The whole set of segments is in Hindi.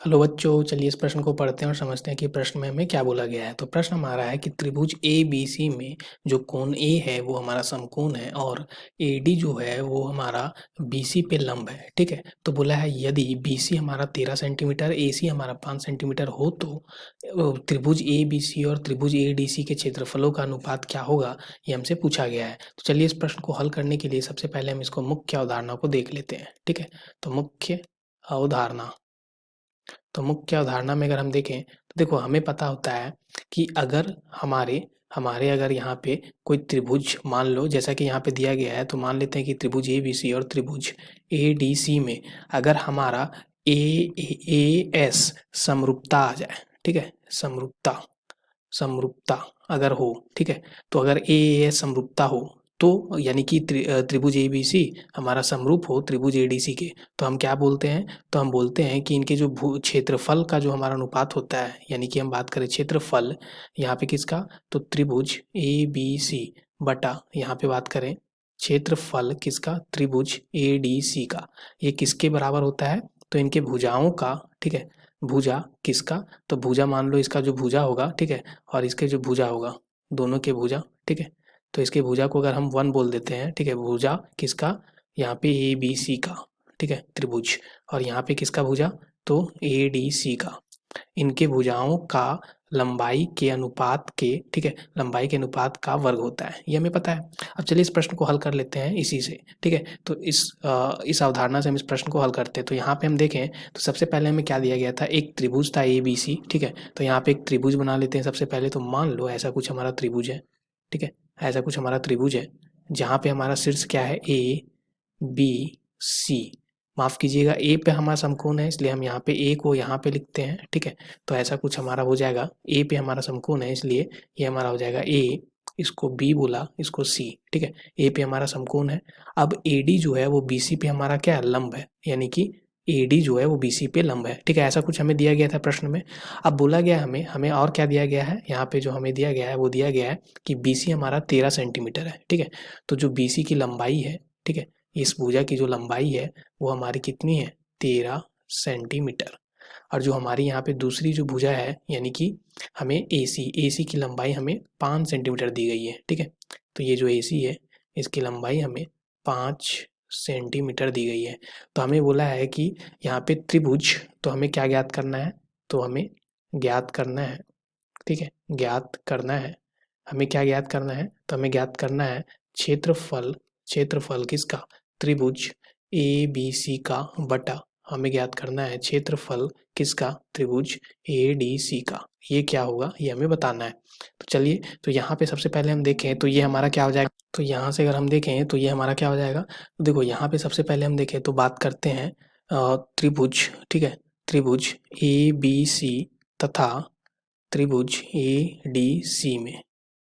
हेलो बच्चों, चलिए इस प्रश्न को पढ़ते हैं और समझते हैं कि प्रश्न में हमें क्या बोला गया है। तो प्रश्न हमारा है कि त्रिभुज ए बी सी में जो कोण ए है वो हमारा समकोण है और ए डी जो है वो हमारा बी सी पे लंब है। ठीक है, तो बोला है यदि बी सी हमारा 13 सेंटीमीटर, ए सी हमारा 5 सेंटीमीटर हो तो त्रिभुज ए बी सी और त्रिभुज ए डी सी के क्षेत्रफलों का अनुपात क्या होगा, ये हमसे पूछा गया है। तो चलिए इस प्रश्न को हल करने के लिए सबसे पहले हम इसको मुख्य अवधारणा को देख लेते हैं। ठीक है, तो मुख्य अवधारणा, तो मुख्य अवधारणा में अगर हम देखें तो देखो हमें पता होता है कि अगर हमारे हमारे अगर यहाँ पे कोई त्रिभुज मान लो, जैसा कि यहाँ पे दिया गया है, तो मान लेते हैं कि त्रिभुज ए बी सी और त्रिभुज ए डी सी में अगर हमारा ए ए एस समरूपता आ जाए। ठीक है, समरूपता समरूपता अगर हो, ठीक है, तो अगर ए एस समरूपता हो तो यानी कि त्रिभुज ए बी सी हमारा समरूप हो त्रिभुज ए डी सी के, तो हम क्या बोलते हैं, तो हम बोलते हैं कि इनके जो भू क्षेत्रफल का जो हमारा अनुपात होता है, यानी कि हम बात करें क्षेत्रफल यहाँ पे किसका, तो त्रिभुज ए बी सी बटा यहाँ पे बात करें क्षेत्रफल किसका, त्रिभुज ए डी सी का, ये किसके बराबर होता है, तो इनके भुजाओं का। ठीक है, भुजा किसका, तो भुजा मान लो इसका जो भुजा होगा, ठीक है, और इसके जो भुजा होगा, दोनों के भुजा। ठीक है, तो इसके भुजा को अगर हम 1 बोल देते हैं, ठीक है, भुजा किसका, यहाँ पे ए बी सी का, ठीक है, त्रिभुज, और यहाँ पे किसका भुजा, तो ए डी सी का, इनके भुजाओं का लंबाई के अनुपात के, ठीक है, लंबाई के अनुपात का वर्ग होता है, ये हमें पता है। अब चलिए इस प्रश्न को हल कर लेते हैं इसी से। ठीक है, तो इस अवधारणा से हम इस प्रश्न को हल करते हैं। तो यहाँ पे हम देखें तो सबसे पहले हमें क्या दिया गया था, एक त्रिभुज था ए बी सी। ठीक है, तो यहाँ पे एक त्रिभुज बना लेते हैं सबसे पहले। तो मान लो ऐसा कुछ हमारा त्रिभुज है। ठीक है, ऐसा कुछ हमारा त्रिभुज है जहाँ पे हमारा शीर्ष क्या है, ए बी सी, माफ़ कीजिएगा ए पे हमारा समकोण है, इसलिए हम यहाँ पे ए को यहाँ पे लिखते हैं। ठीक है, तो ऐसा कुछ हमारा हो जाएगा, ए पे हमारा समकोण है इसलिए ये हमारा हो जाएगा ए, इसको बी बोला, इसको सी। ठीक है, ए पे हमारा समकोण है। अब ए डी जो है वो बी सी पे हमारा क्या है, लंब है, यानी कि ए डी जो है वो बी सी पे लंब है। ठीक है, ऐसा कुछ हमें दिया गया था प्रश्न में। अब बोला गया हमें हमें और क्या दिया गया है, यहाँ पे जो हमें दिया गया है वो दिया गया है कि बी सी हमारा 13 सेंटीमीटर है। ठीक है, तो जो बी सी की लंबाई है, ठीक है, इस भुजा की जो लंबाई है वो हमारी कितनी है, 13 सेंटीमीटर। और जो हमारी यहाँ पे दूसरी जो भुजा है, यानी कि हमें ए सी की लंबाई हमें 5 सेंटीमीटर दी गई है। ठीक है, तो ये जो ए सी है इसकी लंबाई हमें 5 सेंटीमीटर दी गई है। तो हमें बोला है कि यहाँ पे त्रिभुज, तो हमें क्या ज्ञात करना है, तो हमें ज्ञात करना है, ठीक है, ज्ञात करना है, हमें क्या ज्ञात करना है, तो हमें ज्ञात करना है क्षेत्रफल, क्षेत्रफल किसका, त्रिभुज ए बी सी का बटा हमें ज्ञात करना है क्षेत्रफल किसका, त्रिभुज ए डी सी का। ये क्या होगा, ये हमें बताना है। तो चलिए, तो यहाँ पे सबसे पहले हम देखें तो ये हमारा क्या हो जाएगा, तो यहाँ से अगर हम देखें तो ये हमारा क्या हो जाएगा, तो देखो यहाँ पे सबसे पहले हम देखें तो बात करते हैं त्रिभुज, ठीक है, त्रिभुज ए बी सी तथा त्रिभुज ए डी सी में।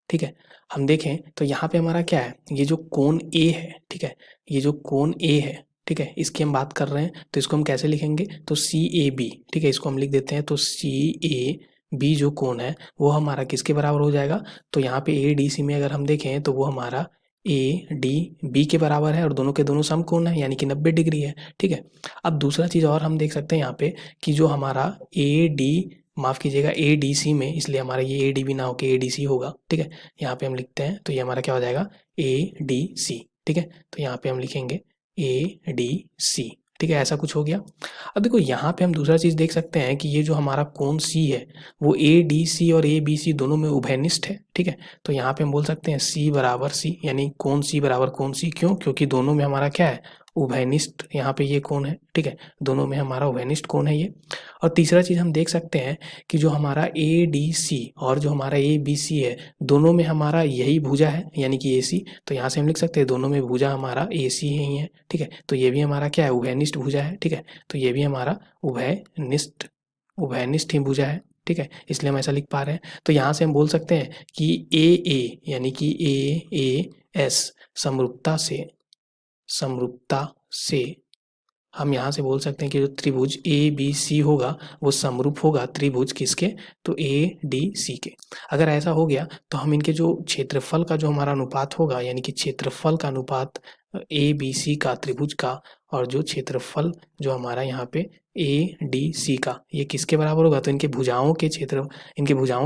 ठीक है, हम देखें तो यहाँ पे हमारा क्या है, ये जो कोण ए है, ठीक है, ये जो कोण ए है, ठीक है, इसकी हम बात कर रहे हैं, तो इसको हम कैसे लिखेंगे, तो सी ए बी, ठीक है, इसको हम लिख देते हैं। तो सी ए बी जो कोण है वो हमारा किसके बराबर हो जाएगा, तो यहाँ पे ए डी सी में अगर हम देखें तो वो हमारा ए डी बी के बराबर है और दोनों के दोनों समकोण है, यानी कि 90 डिग्री है। ठीक है, अब दूसरा चीज़ और हम देख सकते हैं यहाँ पे कि जो हमारा ए डी, माफ़ कीजिएगा ए डी सी में, इसलिए हमारा ये ए डी बी ना होकर ए डी सी होगा। ठीक है, यहाँ पे हम लिखते हैं तो ये हमारा क्या हो जाएगा, ए डी सी। ठीक है, तो यहाँ पे हम लिखेंगे ए डी सी। ठीक है, ऐसा कुछ हो गया। अब देखो यहाँ पे हम दूसरा चीज़ देख सकते हैं कि ये जो हमारा कोण सी है वो ए डी सी और ए बी सी दोनों में उभयनिष्ठ है। ठीक है, तो यहाँ पे हम बोल सकते हैं सी बराबर सी, यानी कोण सी बराबर कोण सी, क्यों, क्योंकि दोनों में हमारा क्या है, उभयनिष्ठ यहाँ पे ये कोण है। ठीक है, दोनों में हमारा उभयनिष्ठ कोण है ये। और तीसरा चीज़ हम देख सकते हैं कि जो हमारा ए डी सी और जो हमारा ए बी सी है दोनों में हमारा यही भुजा है, यानी कि ए सी, तो यहाँ से हम लिख सकते हैं दोनों में भुजा हमारा ए सी ही है। ठीक है, तो ये भी हमारा क्या है, उभयनिष्ठ भुजा है। ठीक है, तो ये भी हमारा उभयनिष्ठ उभयनिष्ठ ही भुजा है। ठीक है, इसलिए हम ऐसा लिख पा रहे हैं। तो यहाँ से हम बोल सकते हैं कि ए यानी कि ए एस समरूपता से हम यहाँ से बोल सकते हैं कि जो त्रिभुज ए बी सी होगा वो समरूप होगा त्रिभुज किसके, तो ए डी सी के। अगर ऐसा हो गया तो हम इनके जो क्षेत्रफल का जो हमारा अनुपात होगा, यानी कि क्षेत्रफल का अनुपात ए बी सी का त्रिभुज का और जो क्षेत्रफल जो हमारा यहाँ पे ADC का ये किसके बराबर होगा, तो इनके भुजाओं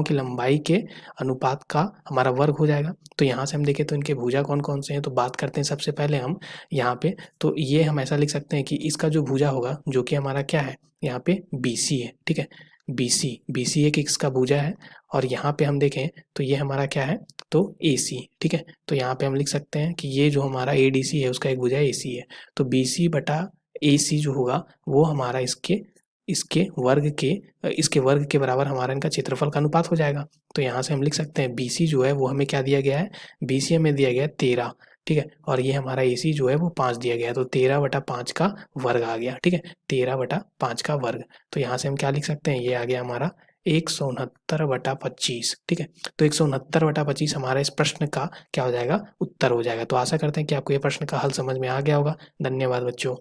की लंबाई के अनुपात का हमारा वर्ग हो जाएगा। तो यहाँ से हम देखें तो इनके भुजा कौन कौन से हैं, तो बात करते हैं सबसे पहले हम यहाँ पे। तो ये हम ऐसा लिख सकते हैं कि इसका जो भुजा होगा जो कि हमारा क्या है यहाँ पे BC है, ठीक है। BC एक इसका भुजा है, और यहाँ पे हम देखें तो ये हमारा क्या है, तो AC, ठीक है। तो यहाँ पे हम लिख सकते हैं कि ये जो हमारा ADC है उसका एक भुजा AC है, तो BC बटा AC जो होगा वो हमारा इसके वर्ग के बराबर हमारा इनका क्षेत्रफल का अनुपात हो जाएगा। तो यहाँ से हम लिख सकते हैं BC जो है वो हमें क्या दिया गया है, BC हमें दिया गया है 13, ठीक है। और ये हमारा AC जो है वो 5 दिया गया है, तो 13/5 का वर्ग आ गया, ठीक है। 13/5 का वर्ग, तो यहाँ से हम क्या लिख सकते हैं, ये आ गया हमारा 169/25, ठीक है। तो 169/25 हमारा इस प्रश्न का क्या हो जाएगा, उत्तर हो जाएगा। तो आशा करते हैं कि आपको ये प्रश्न का हल समझ में आ गया होगा। धन्यवाद बच्चों।